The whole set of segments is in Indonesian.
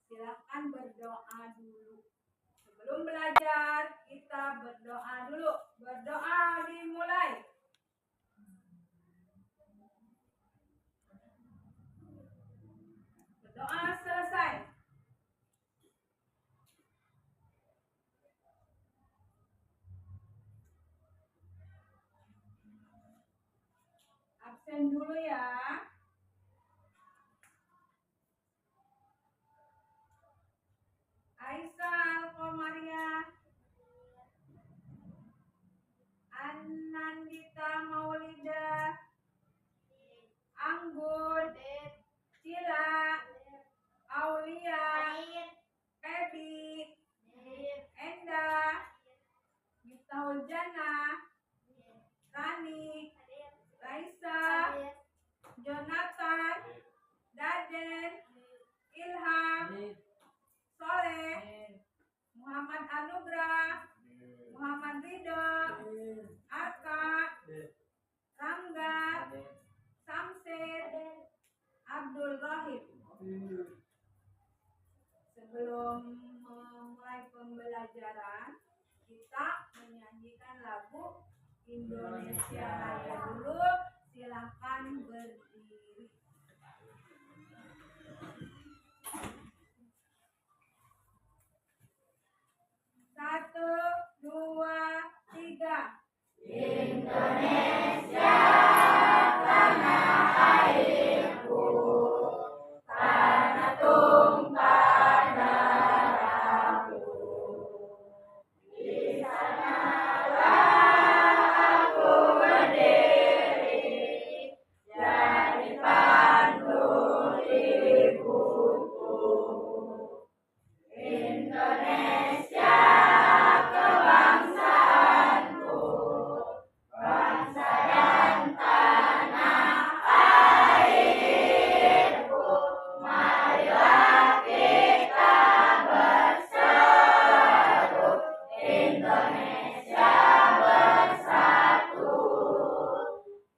Silakan berdoa dulu. Sebelum belajar, kita berdoa dulu. Berdoa dimulai. Berdoa selesai. Absen dulu ya. Aisyah Alkomaria, Anandita Maulida, Anggun, Cila, Aulia, Ebi, Enda, Miftahul Jannah, Rani, Raisa, Jonathan, Daden, Ilham, Soleh, Muhammad Anugrah, Muhammad Ridho, Arka, Rangga, Samsir, Abdul Rahim. Sebelum memulai pembelajaran, kita menyanyikan lagu Indonesia Raya dulu. Silakan berdiri. 1, 2, 3. Indonesia tanah airku, tanah tumpah darahku. Di sanalah aku berdiri, jadi pandu ibuku. Indonesia kebangsaanku, bangsa dan tanah airku. Marilah kita berseru, Indonesia bersatu.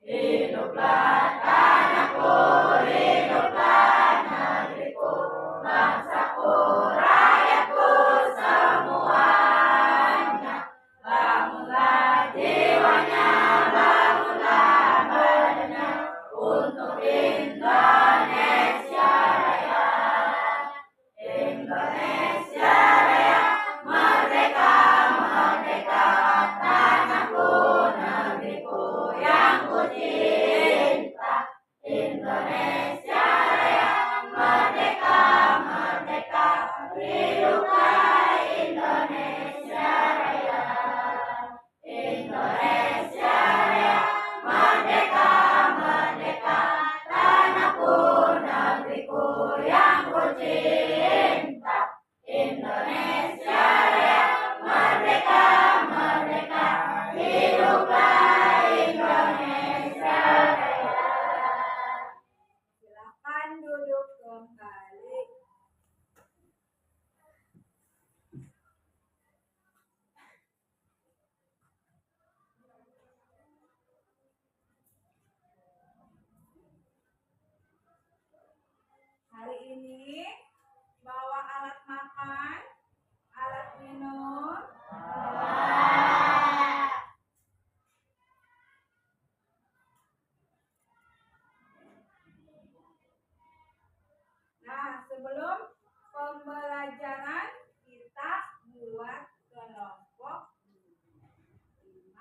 Hiduplah tanahku, hiduplah negeriku, bangsaku, rakyatku semuanya. Bangunlah jiwanya, bangunlah badannya untuk Indonesia Raya. Indonesia Raya, merdeka, merdeka, tanahku, negeriku yang ku cinta. Indonesia Raya, merdeka, merdeka, hiduplah Indonesia Raya. Indonesia Raya, merdeka, merdeka, tanahku, negeriku yang ku cinta. Indonesia Raya, merdeka, merdeka, hiduplah Indonesia Raya. Silakan duduk kembali. Hari ini bawa alat makan, alat minum. Nah, sebelum pembelajaran kita buat kelompok 5,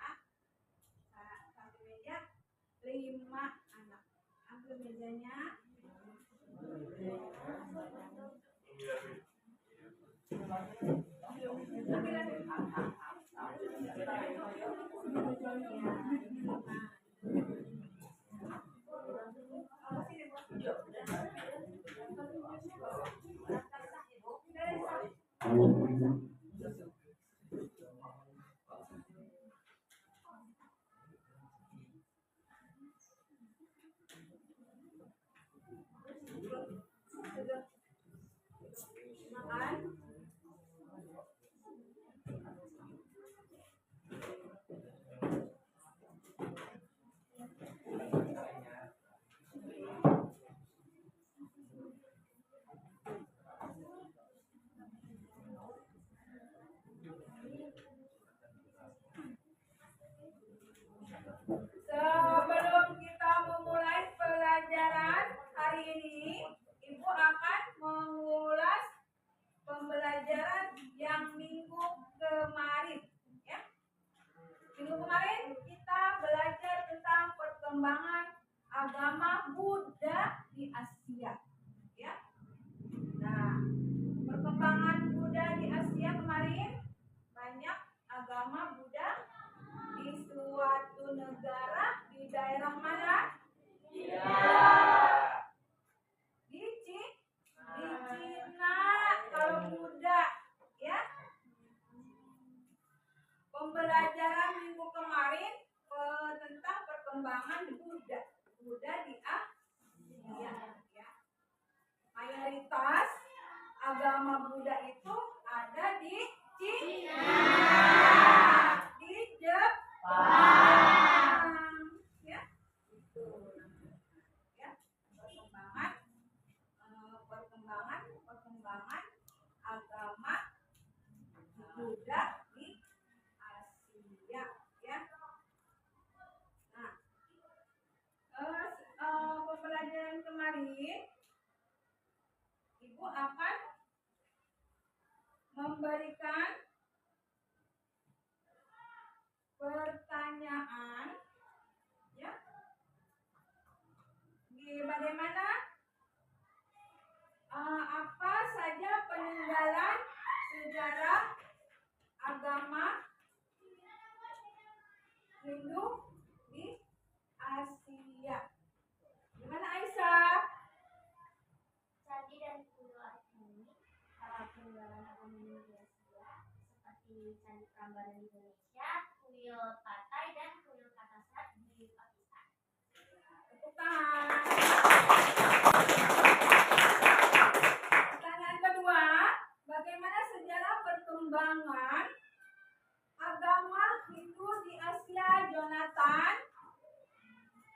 satu meja 5 anak. Ambil mejanya. Makan. mayoritas agama Buddha itu ada di Cina, di Jepang, ya. Itu ya, perkembangan agama Buddha di Asia, ya. Nah, pembelajaran kemarin Ibu akan memberikan pertanyaan, ya. Bagaimana apa saja peninggalan sejarah agama Hindu di Asia? Gimana Aisyah? Candi dan kuil ini peninggalan agama Hindu di Asia seperti Candi Prambanan di Indonesia, kuil Patai dan kuil Katasa di Pakistan. Tepuk tangan. Pertanyaan kedua, bagaimana sejarah perkembangan agama Hindu di Asia, Jonathan?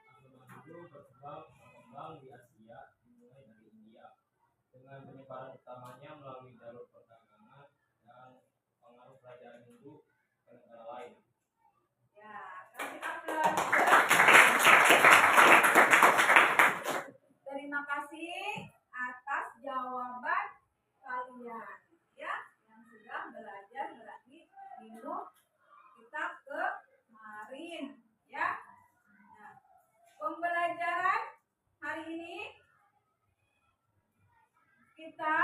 Agama Hindu berkembang di Asia dimulai dari India dengan penyebaran utamanya melalui jalur perdagangan dan pengaruh kerajaan Hindu ke negara lain. Ya, kasih aplaus. Terima kasih atas jawaban kalian, ya, yang sudah belajar berarti Hindu kita kemarin, ya. Nah, pembelajaran hari ini kita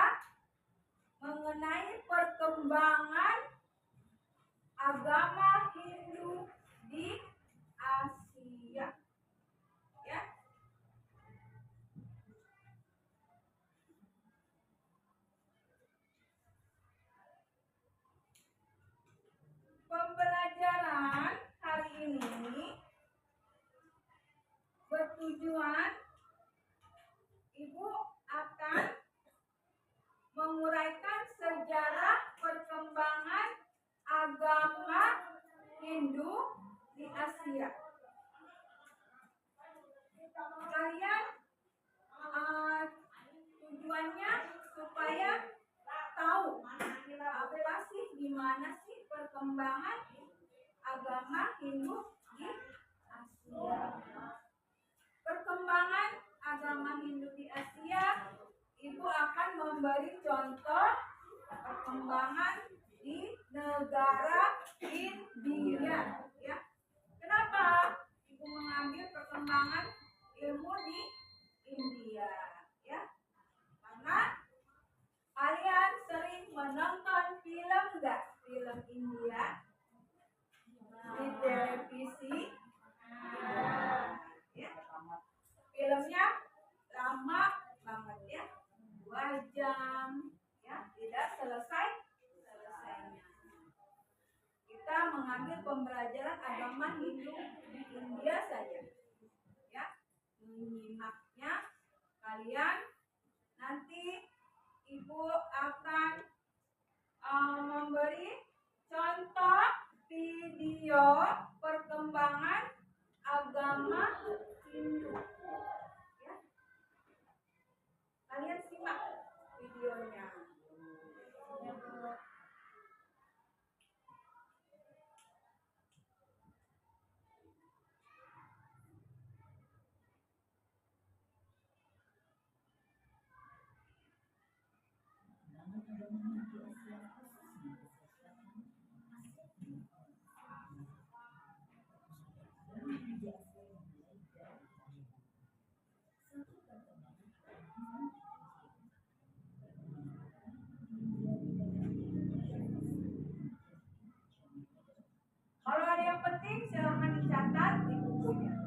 mengenai perkembangan agama Hindu di Asia, ya. Pembelajaran hari ini bertujuan Ibu akan menguraikan sejarah perkembangan agama Hindu di Asia. Kalian tujuannya supaya tahu apa sih, gimana sih perkembangan agama Hindu di Asia. Perkembangan agama Hindu di Asia, Ibu akan memberi contoh perkembangan di negara India, ya. Kenapa Ibu mengambil perkembangan ilmu di India, ya? Karena kalian sering menonton film nggak? Film India di televisi, ya. Filmnya lama banget, ya, 2 jam, ya, tidak selesainya. Kita mengambil pembelajaran agama Hindu di India saja, ya. Menyimaknya kalian nanti Ibu akan memberi contoh video perkembangan agama Hindu, ya. Kalian simak videonya. Kalau ada yang penting silahkan dicatat di bukunya.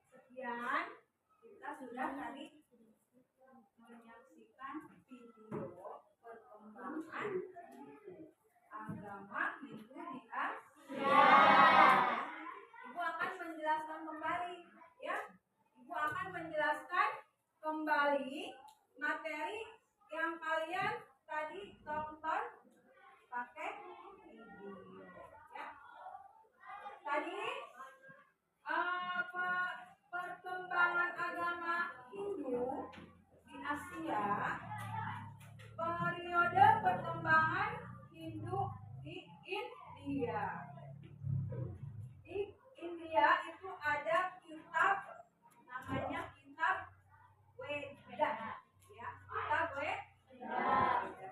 Sekian, kita sudah tadi menyaksikan video perkembangan agama Hindu di Asia. Ibu akan menjelaskan kembali, ya. Ibu akan menjelaskan kembali materi yang kalian tadi tonton pakai video, ya. Tadi perkembangan agama Hindu di Asia, periode perkembangan Hindu di India. Di India itu ada kitab namanya kitab Weda, ya, kitab Weda.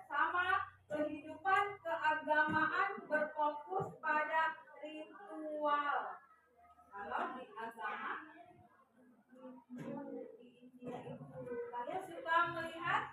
Sama kehidupan keagamaan berfokus pada ritual. Kalau di agama Hindu di India itu kalian suka melihat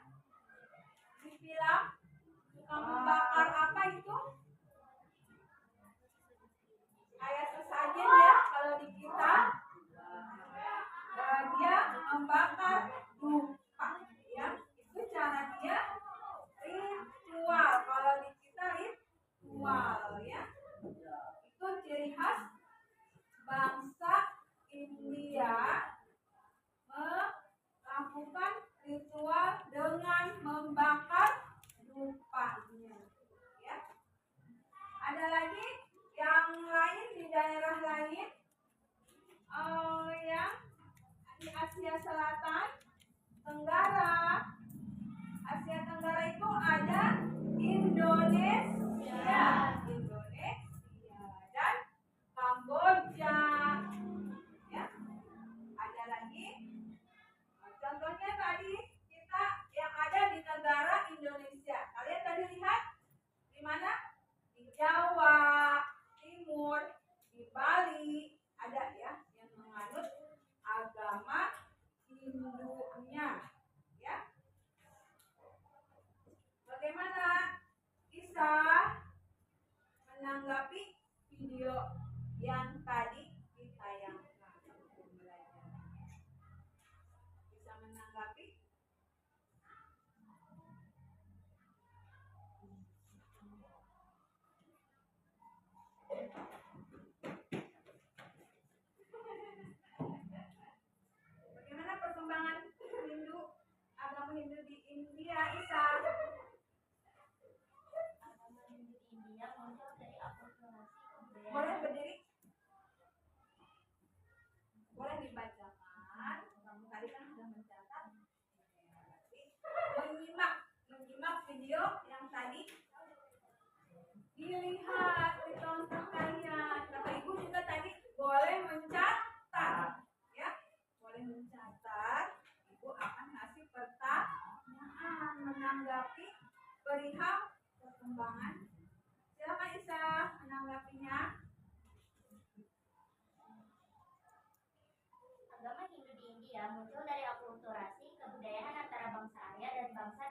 Ia muncul dari akulturasi kebudayaan antara bangsa Arya dan bangsa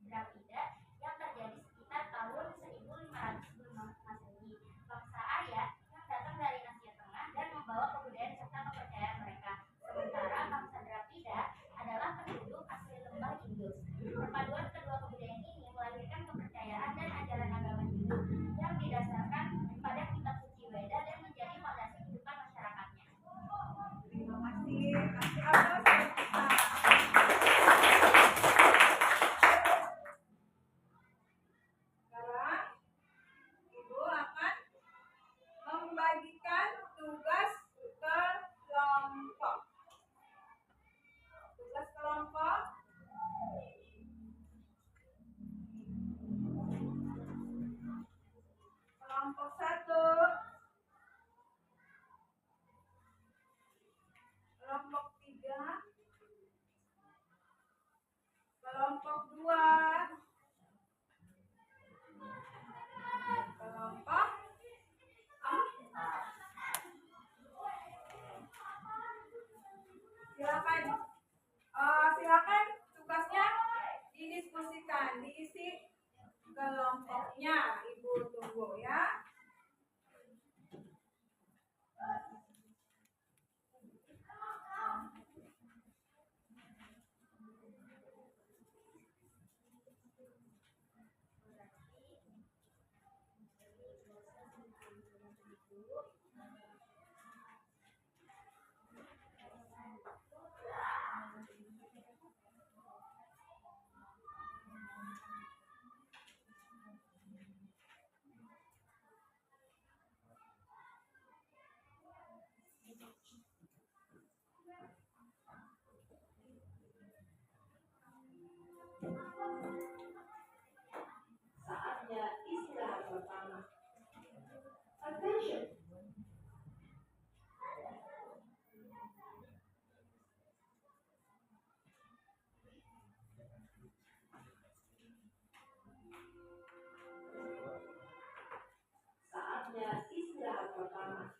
Dravida yang terjadi sekitar tahun 1500 sebelum Masehi. Bangsa Arya yang datang dari Asia Tengah dan membawa kebudayaan serta kepercayaan mereka. Sementara bangsa Dravida adalah penduduk asli lembah Indus. Perpaduan kedua kebudayaan ini melahirkan kepercayaan dan ajaran agama Hindu yang didasarkan pada kitab suci Weda dan menjadi fondasi kehidupan masyarakatnya. Terima kasih. Kasih aplaus ya kita. Sekarang Ibu akan membagikan tugas kelompok. Tugas kelompok kelompok 1, kelompok 3, kelompok 2, kelompok 4. Silakan tugasnya didiskusikan, diisi kelompoknya. Ibu tunggu ya. Saatnya istirahat pertama. Attention. Saatnya istirahat pertama.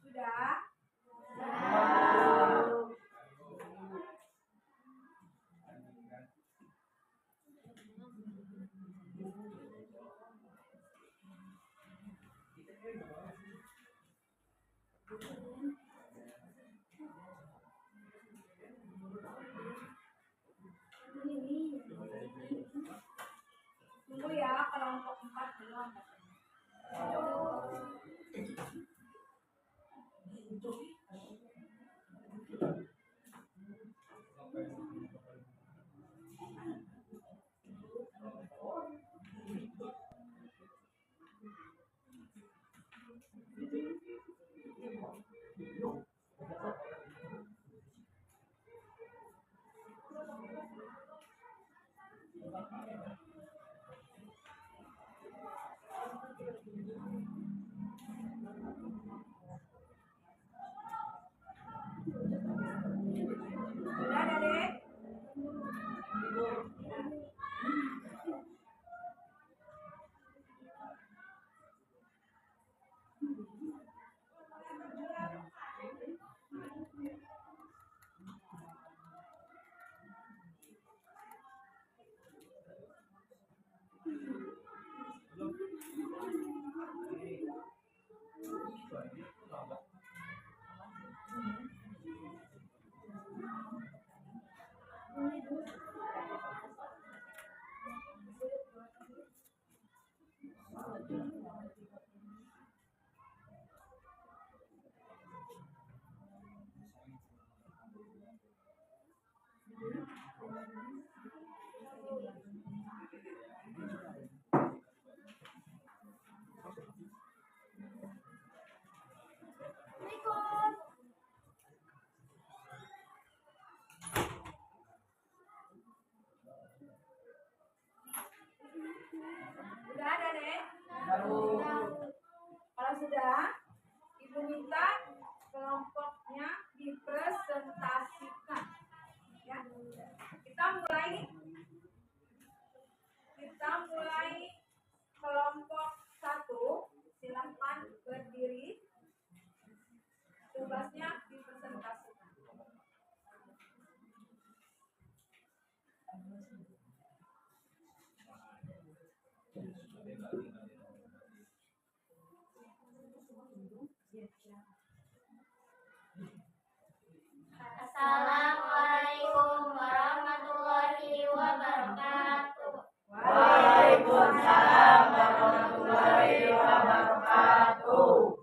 Sudah? Tunggu ya, kelompok 4 belum. Sudah, Adik? Sudah ada, Dek? Kalau sudah, Ibu minta kelompoknya dipresentasikan. Ya. Kita mulai kelompok 1. Silakan berdiri. Tugasnya dipresentasikan. Assalamualaikum warahmatullahi wabarakatuh. Waalaikumsalam warahmatullahi wabarakatuh.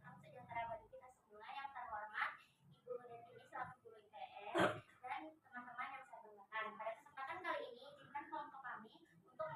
Salam sejahtera bagi kita semua yang terhormat Ibu Nurdini selaku guru IPS dan teman-teman yang saya banggakan. Pada kesempatan kali ini, izinkan kelompok kami untuk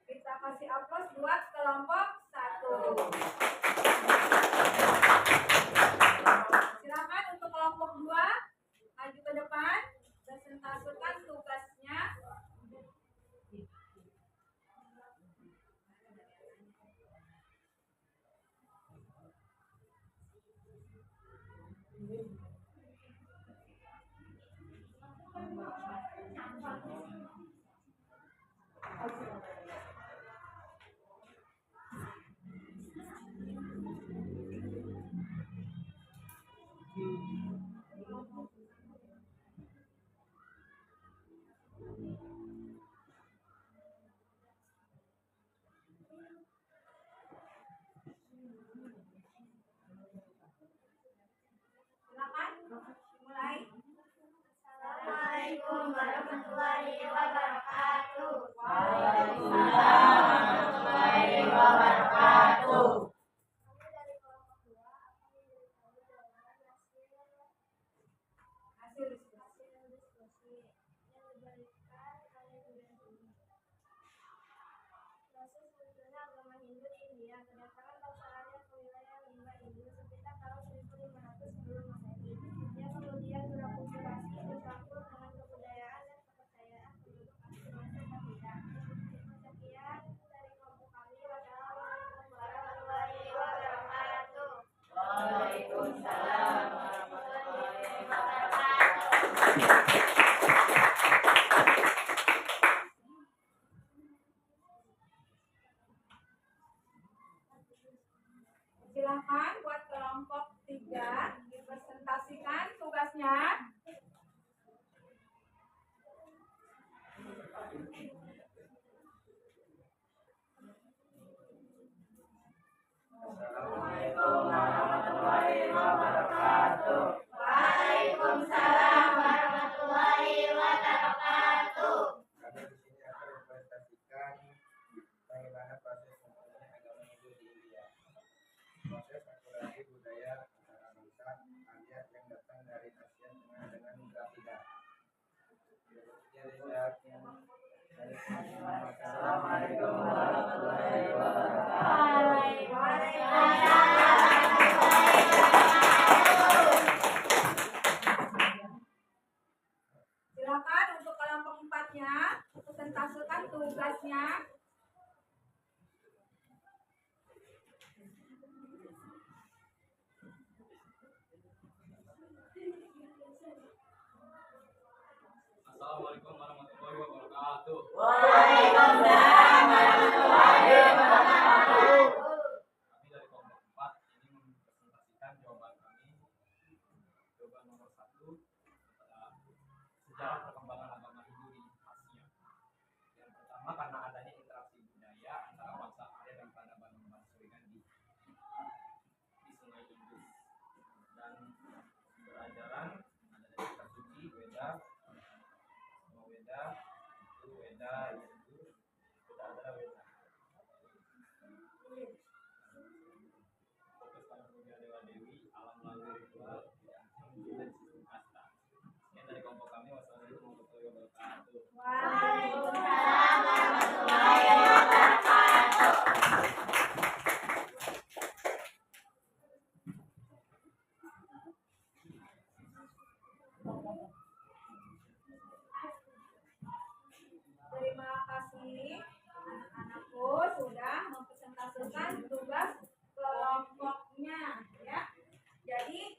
Kita kasih aplaus buat kelompok 1. Silakan untuk kelompok 2 maju ke depan, presentasikan tugasnya. Silakan mulai. Assalamualaikum warahmatullahi wabarakatuh. Waalaikumsalam warahmatullahi wabarakatuh. Kami dari kelompok 2 akan memberitahu jawaban Hasil diskusi. diskusi yang diberikan oleh bulan ini. Proses munculnya agama Hindu di India, kedatangan bangsa Arya ke wilayah rimba Hindu sekitar tahun 1500 sebelum Masehi. Yang kemudian berakulturasi bercampur dengan kebudayaan dan kepercayaan penduduk asli masuk India. Sekian dari kelompok kami. Wassalamualaikum warahmatullahi wabarakatuh. Waalaikumsalam warahmatullahi wabarakatuh. Silakan buat kelompok 3 dipresentasikan tugasnya. Assalamualaikum warahmatullahi wabarakatuh. Waalaikumsalam warahmatullahi wabarakatuh. Kami di sini akan mempresentasikan bagaimana proses munculnya agama Hindu di India. Proses akulturasi budaya antara bangsa Arya yang datang dari Asia Tengah dengan Dravida. Assalamualaikum warahmatullahi Silakan untuk kelompok 4-nya presentasikan tugasnya. Assalamualaikum warahmatullahi wabarakatuh. Waalaikumsalam warahmatullahi wabarakatuh. Kami dari kelompok 4 ini mempresentasikan jawaban kami. Jawaban nomor 1 adalah sejarah perkembangan agama Hindu di Asia. Yang pertama, karena adanya interaksi budaya antara bangsa Arya dan peradaban Bansurigan di Sungai Indus. Dan sumber ajaran ada dari kitab suci Weda, Sama Weda, itu Weda Hindu, Weda adalah Weda. Fokus pada dunia dewa dewi, alam melalui ritual, dan sistem kasta. Sekian dari kelompok kami. Wassalamualaikum warahmatullahi wabarakatuh. Waalaikumsalam warahmatullahi wabarakatuh. Terima kasih anak-anakku sudah mempresentasikan tugas kelompoknya ya. Jadi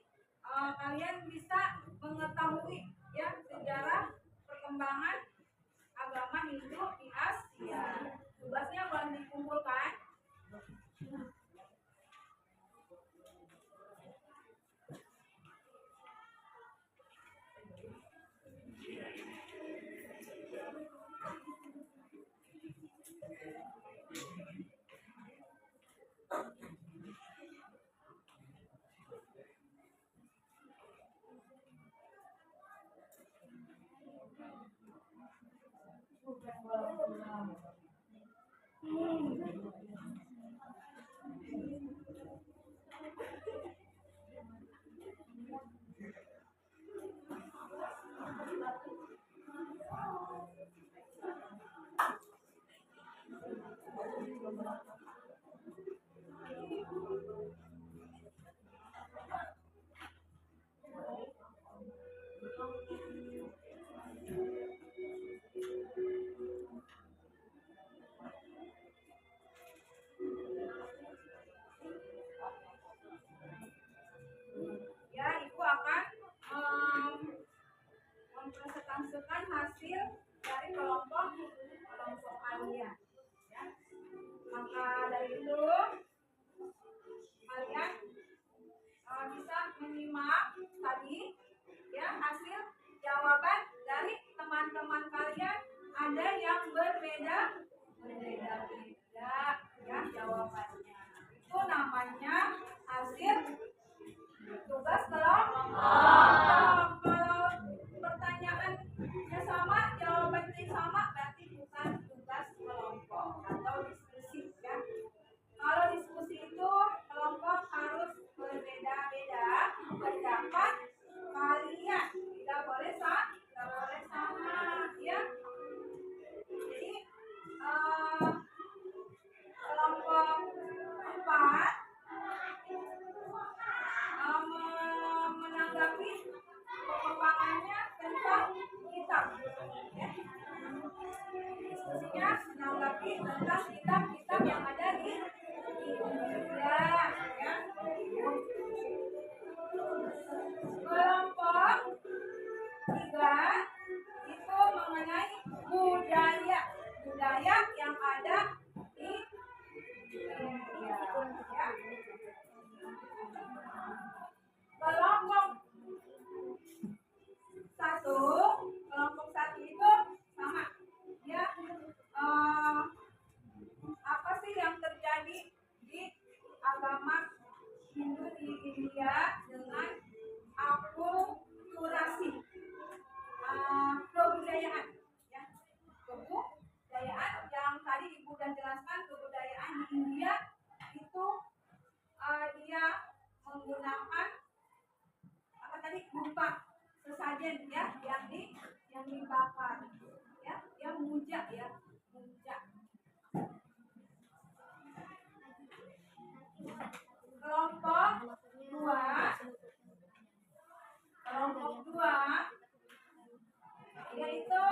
kalian bisa mengetahui ya sejarah perkembangan agama Hindu di Asia. Tugasnya boleh dikumpulkan. masukkan hasil dari kelompok kalian. Ya. Maka dari itu kalian bisa menyimak tadi ya hasil jawaban dari teman-teman kalian. Ada yang berbeda ya jawabannya. Itu namanya hasil tugas kelompok. Kalau pertanyaannya sama, jawabannya sama, berarti bukan tugas kelompok atau diskusi ya. Kalau diskusi itu kelompok harus berbeda-beda pendapat kalian, tidak boleh sama ya. Jadi kelompok 4 menanggapi pengembangannya tentang kitab ya. Diskusinya menanggapi tentang kitab-kitab yang ada di Indonesia ya. Kelompok 3 itu mengenai budaya yang ada di Indonesia ya. Kelompok 1 itu sama ya, apa sih yang terjadi di agama Hindu di India dengan akulturasi kebudayaan ya. Kebudayaan yang tadi Ibu sudah jelaskan, kebudayaan di India itu dia menggunakan apa tadi, lupa sesajen ya yang dibakar ya, yang muja. Kelompok 2 yaitu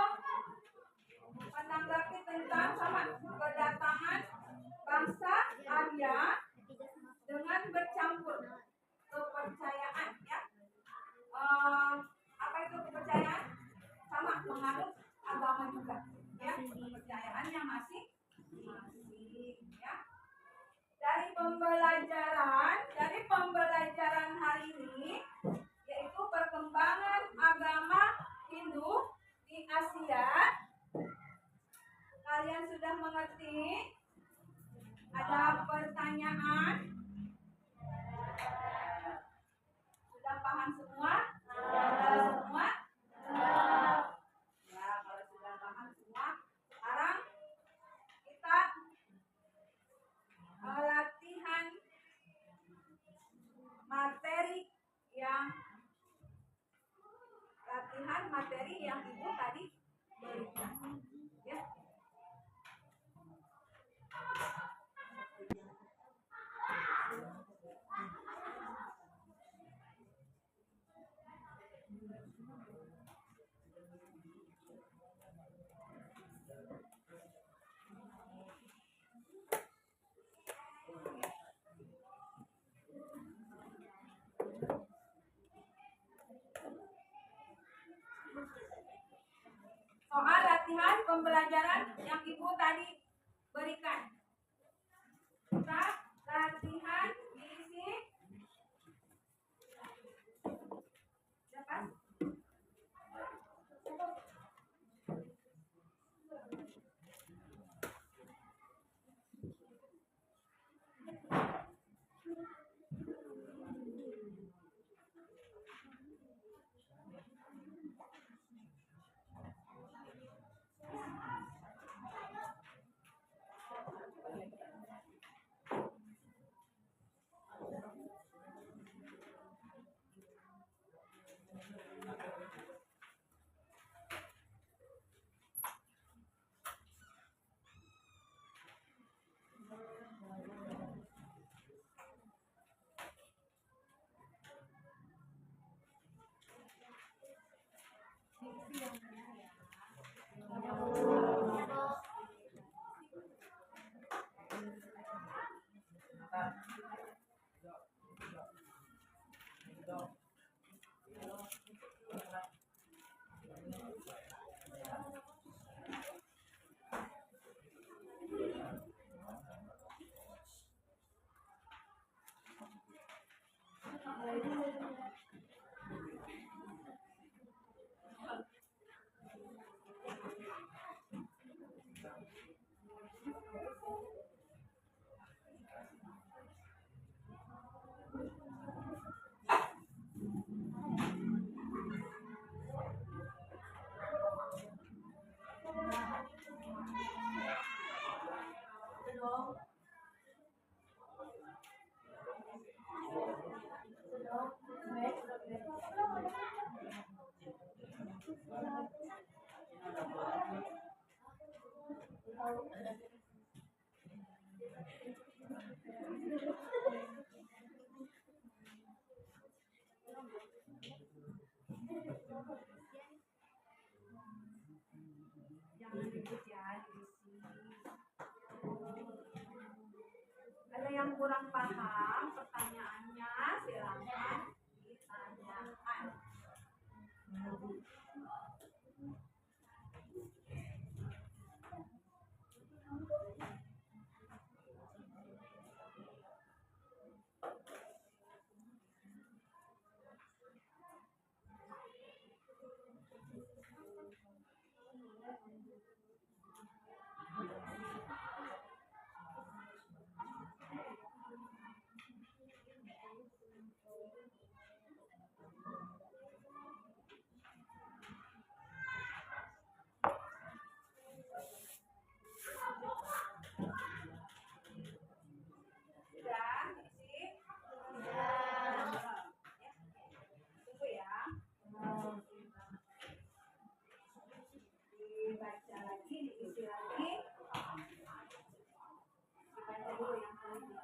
menanggapi tentang sama kedatangan bangsa Arya dengan bercampur kepercayaan ya. Apa itu kepercayaan? Sama menganut agama juga ya, kepercayaannya masih ya. Dari pembelajaran hari ini yaitu perkembangan agama Hindu di Asia, kalian sudah mengerti? Ada pertanyaan? Sudah paham semua? Semua? Ya, kalau sudah paham semua, sekarang kita latihan materi yang Ibu tadi berikan ya. Soal latihan pembelajaran yang Ibu tadi berikan. Kita latihan diisi berapa? Jangan ribut ya, diisi. Ada yang kurang paham pertanyaannya, silakan ditanyakan. Sudah, isi? Tunggu ya. Dibaca lagi, diisi lagi. Dibaca dulu yang tadi.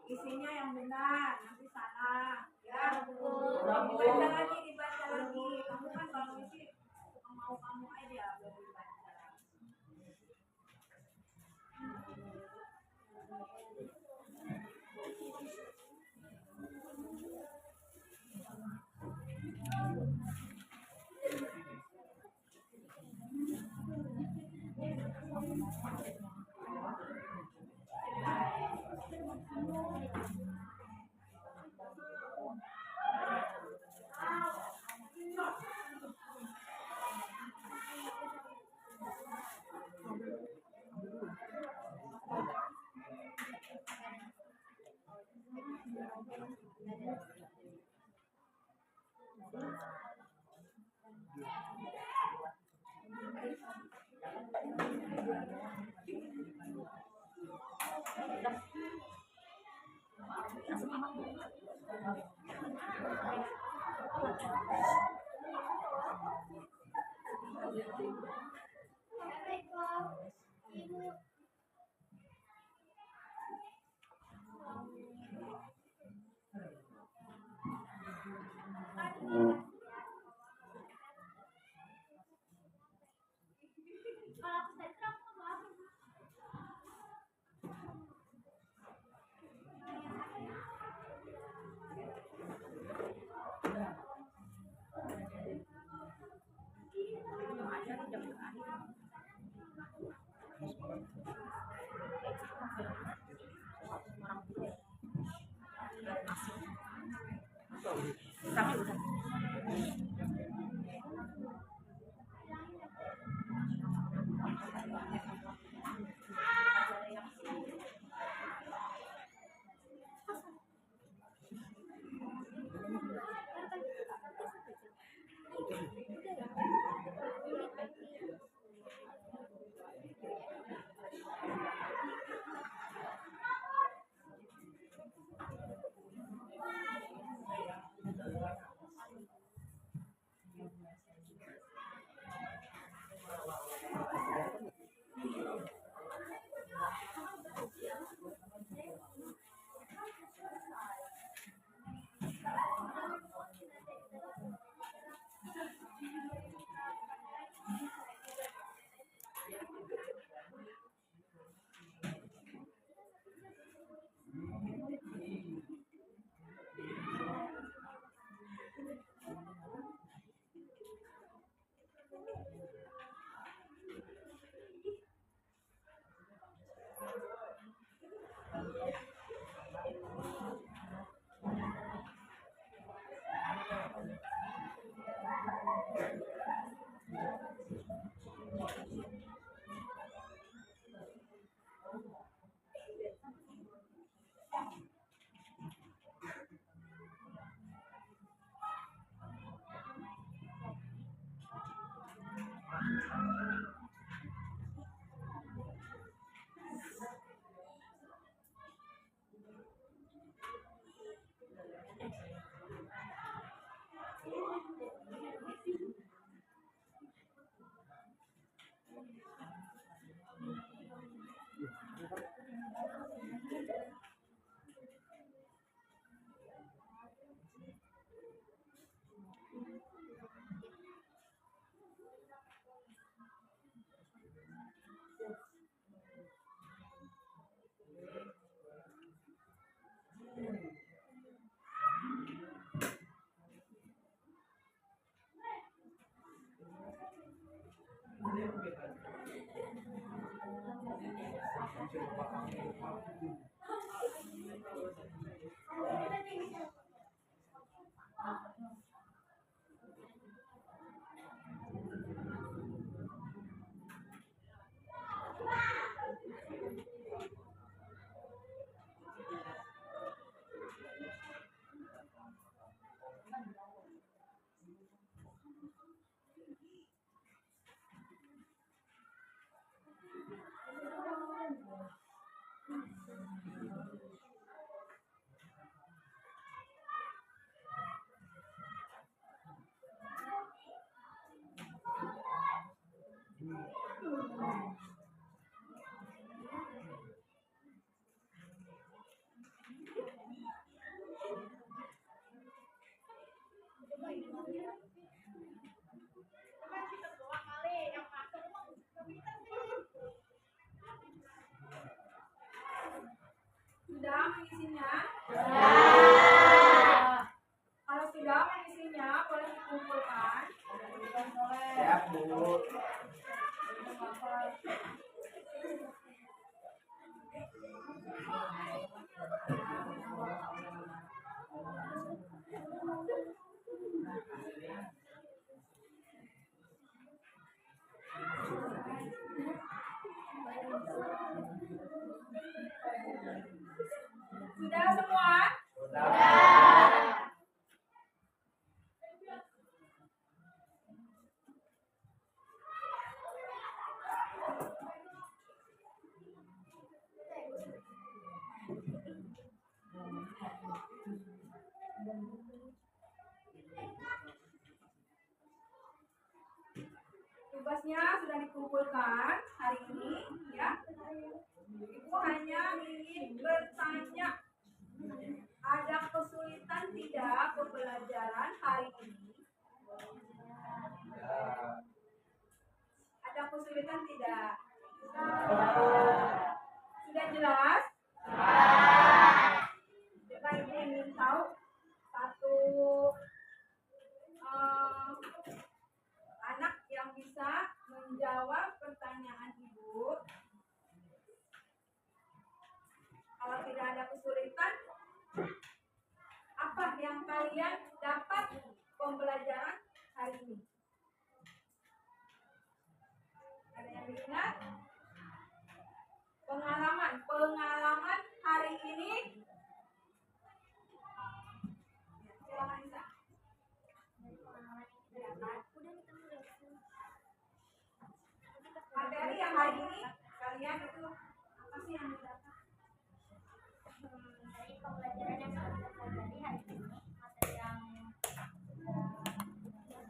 Isinya yang benar, nanti salah. Ya, dibaca lagi. Kamu kan kalau isi mau kamu aja belum dibaca. Sudah mengisinya? Kalau sudah mengisinya, boleh dikumpulkan. Siap, Bu. Sudah semua? Tugasnya sudah dikumpulkan hari ini, ya. Ibu hanya ingin bertanya, ada kesulitan tidak pembelajaran hari ini? Ada kesulitan tidak? Sudah jelas? Coba ibu ingin tahu satu anak yang bisa menjawab pertanyaan ibu. Kalau tidak ada kesulitan, apa yang kalian dapat pembelajaran hari ini? Ada yang ingat? Pengalaman hari ini. Silakan Isa. Materi yang hari ini kalian itu apa sih yang didapat? Dari pembelajaran yang sudah kita pelajari hari ini, materi yang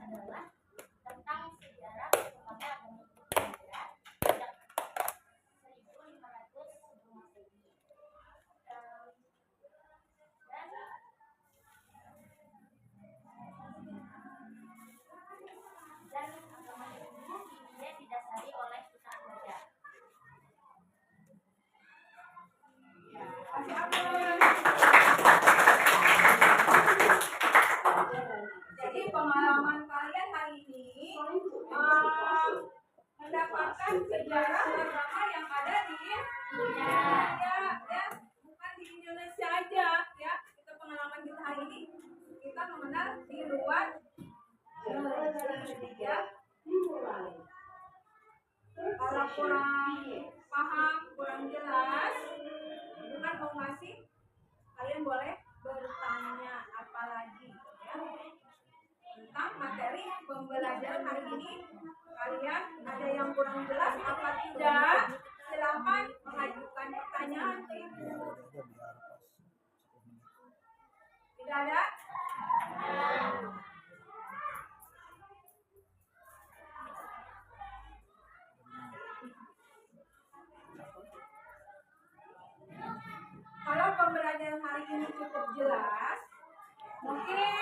adalah tentang sejarah perkembangan agama Hindia sejak 1500 sebelum Masehi. Dan agama Hindu Hindia didasari oleh kitab Raja. Kasih ampun. Jadi pengalaman kalian hari ini mendapatkan sejarah agama yang ada di dunia, ya, bukan di Indonesia aja, ya. Itu pengalaman kita hari ini, kita mengenal di luar negeri, ya. Kalau kurang paham, kurang jelas, bukan mau ngasih, kalian boleh bertanya apa lagi, ya, tentang materi pembelajaran hari ini. Kalian ada yang kurang jelas apa tidak? Silakan mengajukan pertanyaan. Tidak ada? jelas? Mungkin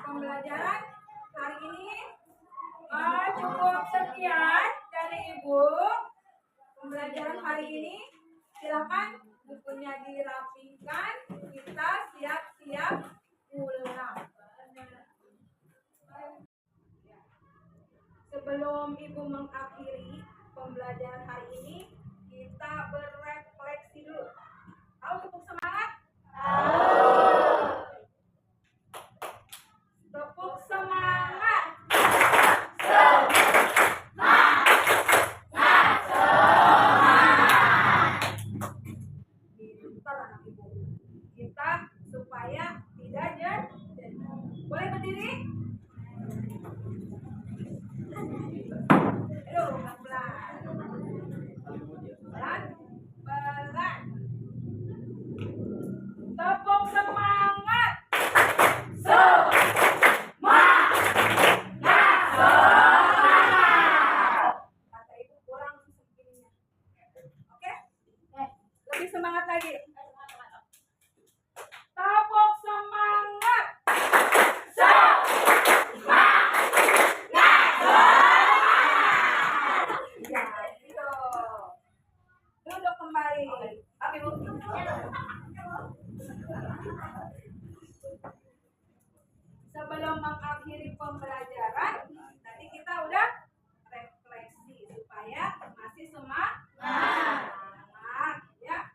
pembelajaran hari ini cukup sekian dari Ibu. Pembelajaran hari ini silakan bukunya dirapikan, kita siap-siap pulang. Sebelum Ibu mengakhiri pembelajaran hari ini, kita berefleksi dulu. Tahu tepuk semangat? Tepuk semangat. Pintar anak Ibu. Kita supaya tidak jadi. Boleh berdiri? Aduh, pelan-pelan. Pelan-pelan. Tepuk semangat. Kata Ibu kurang segininya. Oke? Lebih semangat lagi. Tepuk semangat. Ya, gitu. Duduk kembali. Oke, Bu. Sebelum mengakhiri pembelajaran, tadi kita udah refleksi supaya masih semangat, ya.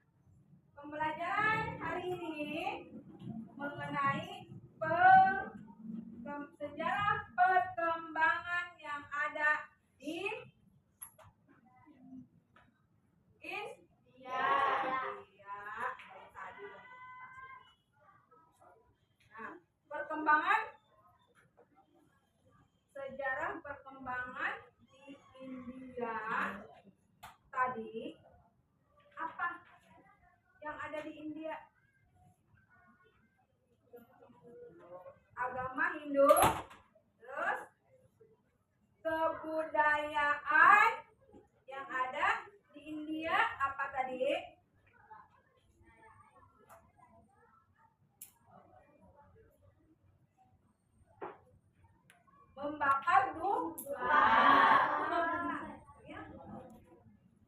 Pembelajaran hari ini mengenai sejarah perkembangan yang ada di India. Nah, sejarah perkembangan di India tadi, apa yang ada di India? Agama Hindu, terus kebudayaan yang ada di India apa tadi? Membakar dupa. Ya.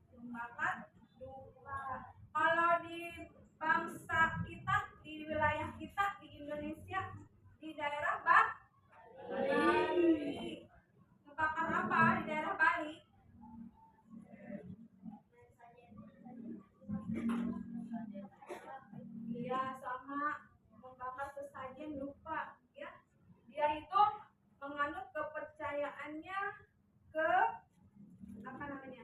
Membakar dupa. Kalau di bangsa kita, di wilayah kita, di Indonesia, di daerah Bali. Membakar apa di daerah Bali? Iya, sama membakar sesajen dupa, ya. Dia itu menganut kepercayaannya ke apa namanya?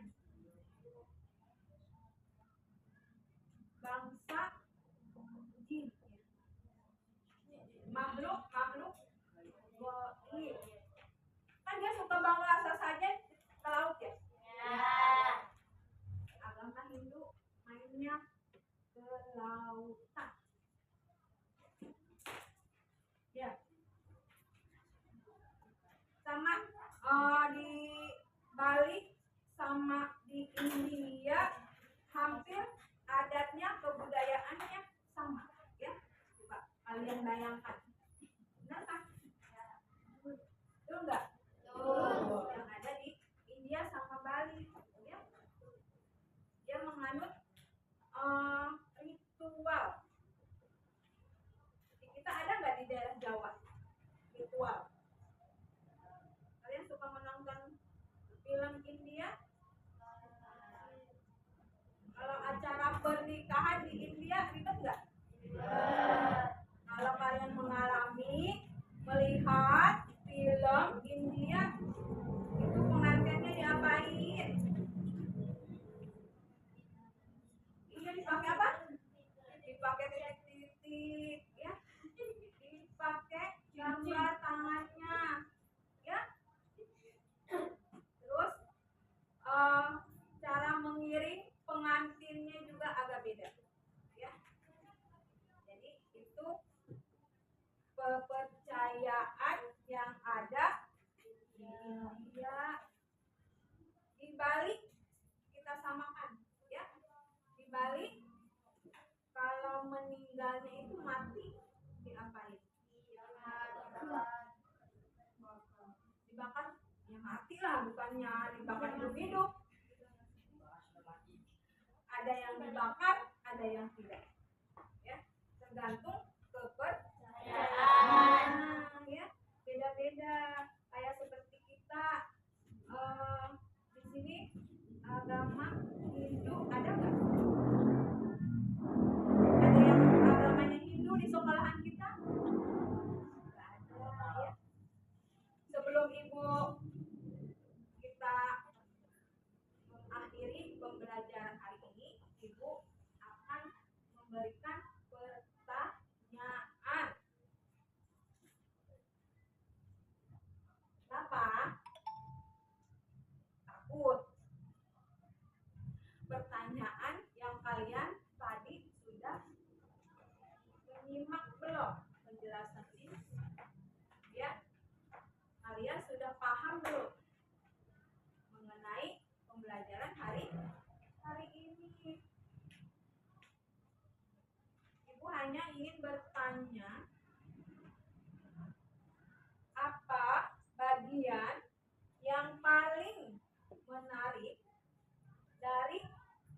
Bangsa jin. Makhluk ini. Kan dia suka bawa sesajen ke laut ya? Agama Hindu mainnya ke lautan. Ya. Sama di Bali sama di India hampir adatnya, kebudayaannya sama, ya. Coba kalian bayangkan. Benar kan? Betul enggak? Yang ada di India sama Bali, ya. Dia menganut ritual. Kita ada nggak di daerah Jawa ritual? Kalian suka menonton film India? Kalau acara pernikahan di India ribet nggak? Kalau kalian mengalami melihat film India, itu pengantinnya diapain? Iya, dipakai apa? Dipakai titik-titik, ya. Dipakai gambar tangannya, ya. Terus cara mengiring pengantinnya juga agak beda, ya. Jadi itu kepercayaan yang ada di India. Di Bali kita samakan, ya. Di Bali kalau meninggalnya itu mati Diapain? Dibakar? Ya mati lah, bukannya dibakar hidup-hidup. Ada yang dibakar, ada yang tidak. Ya, tergantung kepercayaan. Ya, beda-beda. Kayak seperti kita di sini agama Hindu ada nggak? Ada yang agamanya Hindu di sekolahan kita? Nggak ada ya. Sebelum Ibu kita mengakhiri pembelajaran hari ini, Ibu akan memberikan pertanyaan. Kenapa? Takut. Pertanyaan yang kalian tadi sudah menyimak belum penjelasan ini? Ya, kalian sudah paham belum mengenai pembelajaran hari ini? Ibu hanya ingin bertanya, apa bagian yang paling menarik dari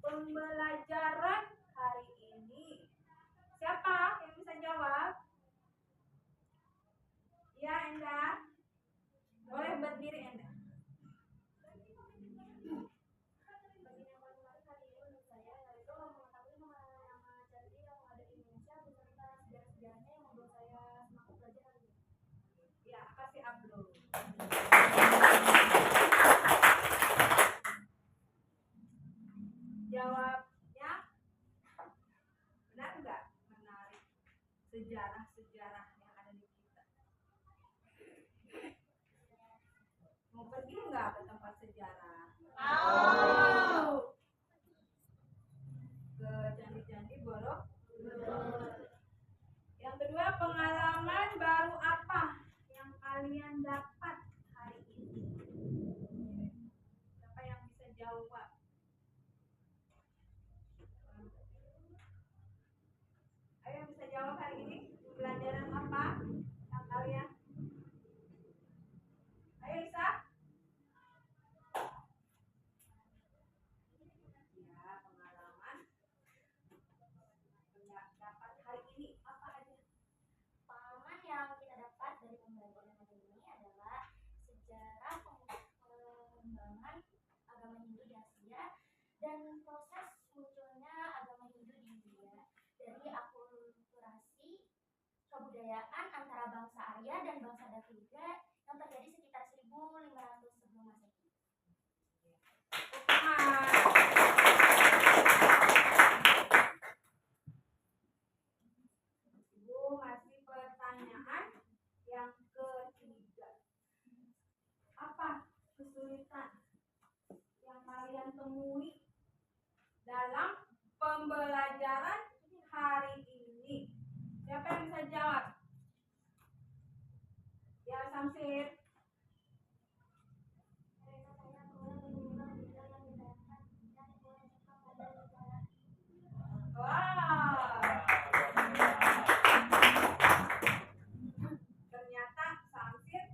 pembelajaran hari ini? Siapa yang bisa jawab? Ya, Enda. Boleh berdiri, Enda. Ya, kasih Abdul. Jawabnya benar nggak? Menarik sejarah-sejarah yang ada di kita. Mau pergi nggak ke tempat sejarah? Mau. Ke candi-candi Borobudur. Yang kedua, pengalaman baru apa yang kalian dapat hari ini? Siapa yang bisa jawab? Ayo, yang bisa jawab hari ini? Pembelajaran apa yang kalian? Ayo, Isa. Ya, pengalaman dapat hari ini apa aja? Pengalaman yang kita dapat dari pembelajaran hari ini adalah sejarah pengembangan agama Hindu di Asia dan proses munculnya agama Hindu di India dari akulturasi kebudayaan antara bangsa Arya dan bangsa Davida yang terjadi sekitar 1500 sebelum Masehi. Ibu masih pertanyaan yang ketiga. Apa kesulitan yang kalian temui dalam pembelajaran hari ini? Siapa yang bisa jawab? Ya, Samsir. Wow. Ternyata Samsir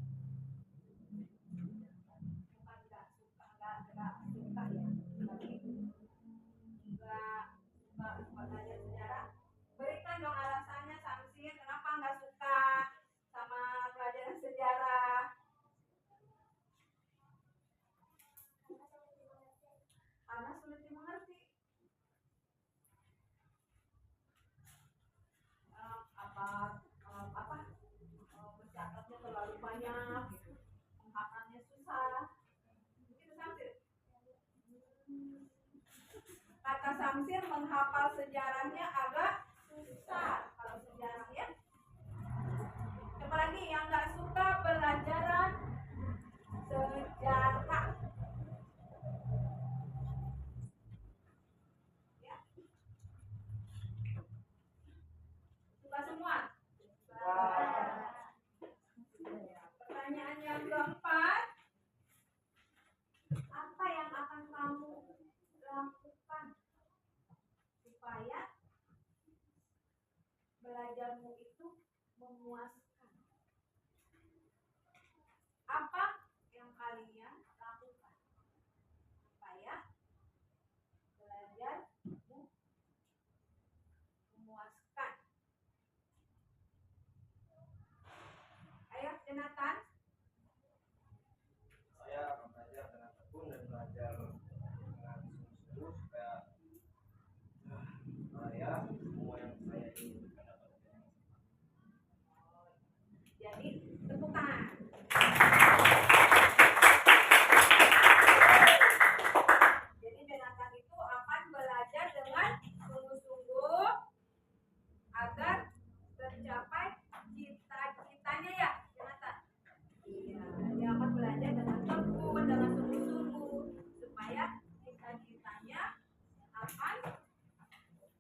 bukan nggak suka ya, tapi nggak suka belajar sejarah. Berikan dong alasannya, Samsir, kenapa nggak suka sama pelajaran sejarah? Karena sulit dimengerti. Mencatatnya terlalu banyak, menghafalnya susah. Begitu, Samsir. Kata Samsir, menghafal sejarahnya agak susah. Kalau sejarahnya, coba lagi yang nggak suka pelajaran sejarah. Ya. Suka semua? Pertanyaan yang keempat, apa yang akan kamu lakukan supaya belajarmu itu memuaskan. Apa yang kalian lakukan supaya belajarmu memuaskan? Ayo, Jonathan. Saya akan belajar dengan tekun dan belajar dengan sungguh-sungguh supaya saya semua yang saya inginkan dapat tercapai. Jadi, tepuk tangan. Jadi Jonathan itu akan belajar dengan sungguh-sungguh agar tercapai cita-citanya ya, Jonathan. Iya, dia akan belajar dengan tekun, dengan sungguh-sungguh supaya cita-citanya akan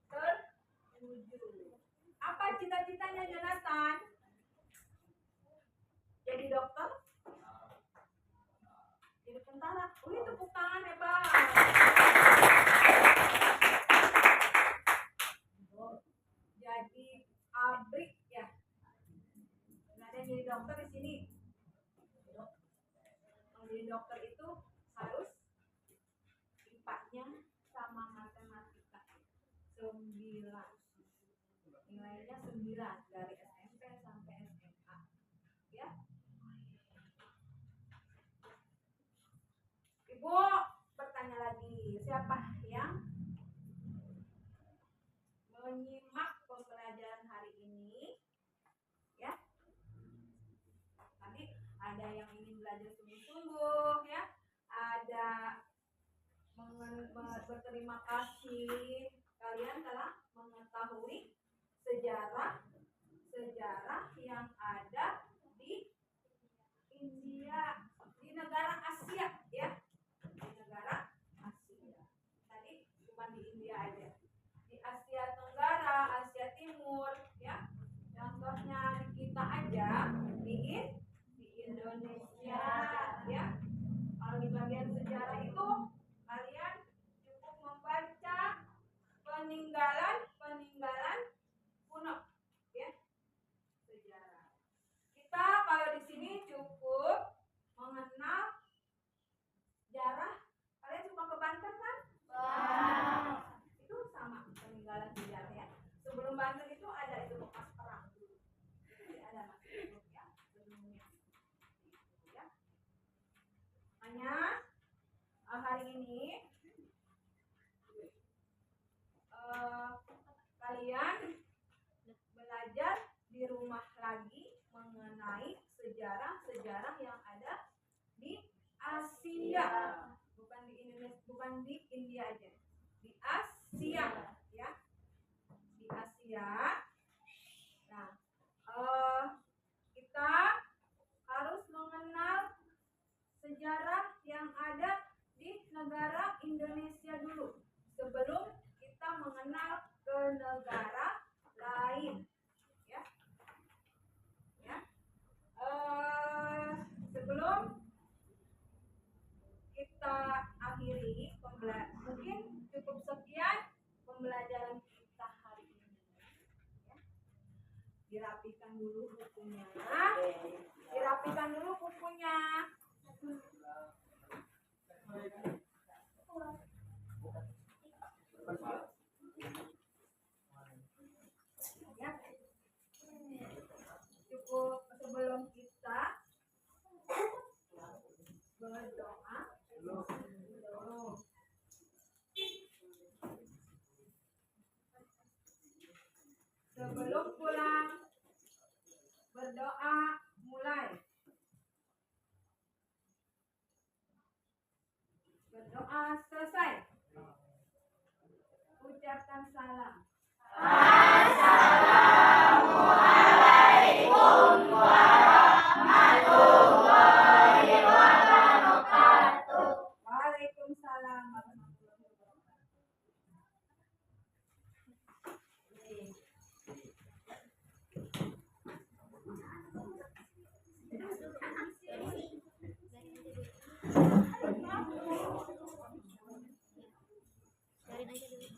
terwujud. Apa cita-citanya Jonathan? Jadi dokter? Jadi tentara? Wih, tepuk tangan hebat. Jadi abrik ya. Nggak ada jadi dokter di sini. Menjadi dokter itu harus IPA-nya sama matematika 9. Nilainya 9 dari SMP sampai SMA. Ya. Ibu bertanya lagi, siapa yang menyimak pembelajaran hari ini? Ya. Tadi ada yang ingin belajar sungguh-sungguh ya. Ada berterima kasih kalian telah mengetahui sejarah yang ada di India, di negara Asia ya. Di negara Asia. Tadi cuma di India aja. Di Asia Tenggara, Asia Timur ya. Contohnya kita aja di Indonesia ya. Kalau di bagian sejarah itu kalian cukup membaca peninggalan kuno ya. Sejarah. Kita kalau di sini cukup mengenal sejarah. Kalian suka ke Banten kan? Itu sama peninggalan sejarah ya. Sebelum Banten itu ada itu bekas perang dulu. Jadi ada masih ya sebelumnya. Ya. Makanya hari ini kalian belajar di rumah lagi mengenai sejarah yang ada di Asia, bukan di Indonesia, bukan di India aja, di Asia ya, di Asia. Nah, kita harus mengenal sejarah yang ada di negara Indonesia dulu sebelum kita mengenal ke negara lain ya. Sebelum kita akhiri mungkin cukup sekian pembelajaran kita hari ini ya. Dirapikan dulu bukunya. Ya. Cukup sebelum kita berdoa sebelum pulang berdoa mulai. Berdoa selesai. Ucapkan salam. Assalamualaikum warahmatullahi wabarakatuh. Waalaikumsalam warahmatullahi wabarakatuh. Biarin aja dulu.